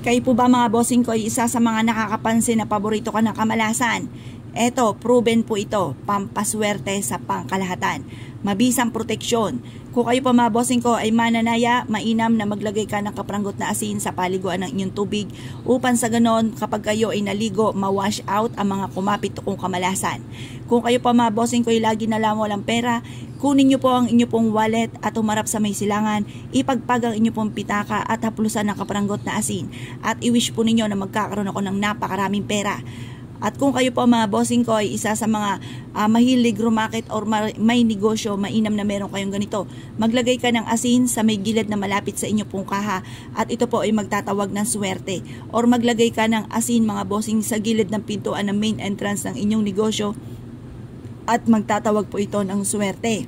Kayo po ba mga bossing ko ay isa sa mga nakakapansin na paborito ka ng kamalasan? Eto, proven po ito, pampaswerte sa pangkalahatan. Mabisang proteksyon. Kung kayo pa mga bossing ko ay mananaya, mainam na maglagay ka ng kapranggot na asin sa paliguan ng inyong tubig upang sa ganon kapag kayo ay naligo, ma-wash out ang mga kumapit kung kamalasan. Kung kayo pa mga bossing ko ay lagi na lang walang pera, kunin nyo po ang inyo pong wallet at humarap sa may silangan, ipagpag ang inyo pong pitaka at haplusan ng kapranggot na asin at i-wish po ninyo na magkakaroon ako ng napakaraming pera. At kung kayo po mga bossing ko ay isa sa mga mahilig rumakit or may negosyo, mainam na meron kayong ganito. Maglagay ka ng asin sa may gilid na malapit sa inyo pong kaha at ito po ay magtatawag ng swerte. Or maglagay ka ng asin mga bossing sa gilid ng pintuan ng main entrance ng inyong negosyo at magtatawag po ito ng swerte.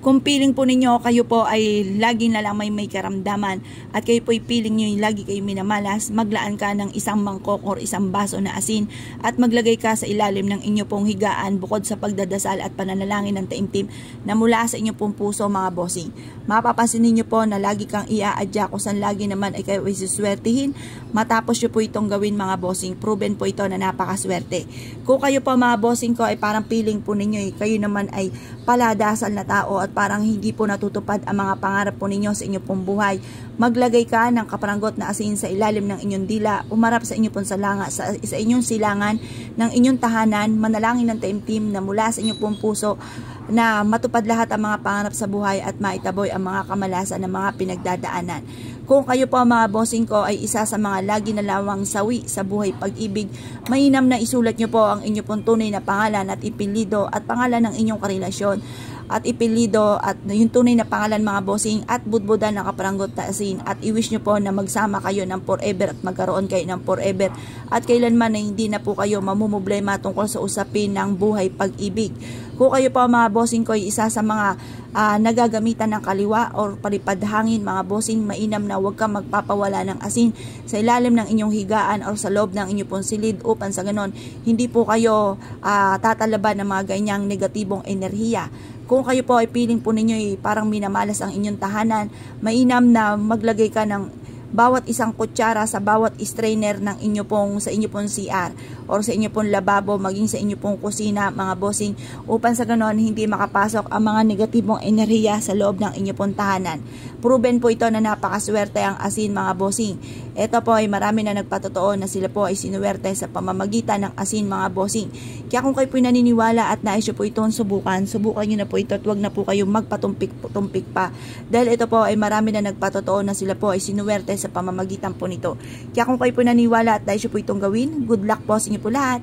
Kung piling po ninyo kayo po ay lagi na lang may karamdaman at kayo po ay piling nyo lagi kayo minamalas, maglaan ka ng isang mangkok or isang baso na asin at maglagay ka sa ilalim ng inyo pong higaan bukod sa pagdadasal at pananalangin ng taimtim na mula sa inyo pong puso mga bossing. Mapapansin niyo po na lagi kang iaadya kung saan lagi naman ay kayo ay suswertihin. Matapos nyo po itong gawin mga bossing, proven po ito na napakaswerte. Kung kayo po mga bossing ko ay parang piling po ninyo kayo naman ay paladasal na tao at parang hindi po natutupad ang mga pangarap po ninyo sa inyo pong buhay, maglagay ka ng kapranggot na asin sa ilalim ng inyong dila, umarap sa inyo pong sa inyong silangan ng inyong tahanan, manalangin ng taimtim na mula sa inyong pong puso na matupad lahat ang mga pangarap sa buhay at maitaboy ang mga kamalasan ng mga pinagdadaanan. Kung kayo po mga bossing ko ay isa sa mga lagi na lawang sawi sa buhay pag-ibig, mainam na isulat nyo po ang inyong pong tunay na pangalan at ipilido at pangalan ng inyong karelasyon at ipilido at yung tunay na pangalan mga bossing at budbudan ng kapranggot na asin at i-wish nyo po na magsama kayo ng forever at magkaroon kayo ng forever at kailanman na hindi na po kayo mamumblema tungkol sa usapin ng buhay pag-ibig. Kung kayo po mga bossing ko ay isa sa mga nagagamitan ng kaliwa or palipad hangin mga bossing, mainam na huwag kang magpapawala ng asin sa ilalim ng inyong higaan or sa loob ng inyong pong silid upang sa ganon hindi po kayo tatalaban ng mga ganyang negatibong enerhiya. Kung kayo po ay piling po ninyo parang minamalas ang inyong tahanan, mainam na maglagay ka ng bawat isang kutsara sa bawat strainer ng inyo pong sa inyo pong CR or sa inyo pong lababo, maging sa inyo pong kusina mga bossing, upang sa ganon hindi makapasok ang mga negatibong enerhiya sa loob ng inyo pong tahanan. Proven po ito na napakaswerte ang asin mga bossing. Ito po ay marami na nagpatotoo na sila po ay sinuwerte sa pamamagitan ng asin mga bossing. Kaya kung kayo po naniniwala at nais po itong subukan nyo na po ito at huwag na po kayong magpatumpik pa dahil ito po ay marami na nagpatotoo na sila po ay sinuwerte sa pamamagitan po nito. Kaya kung kayo po naniwala at nais po itong gawin, good luck po sa inyo po lahat.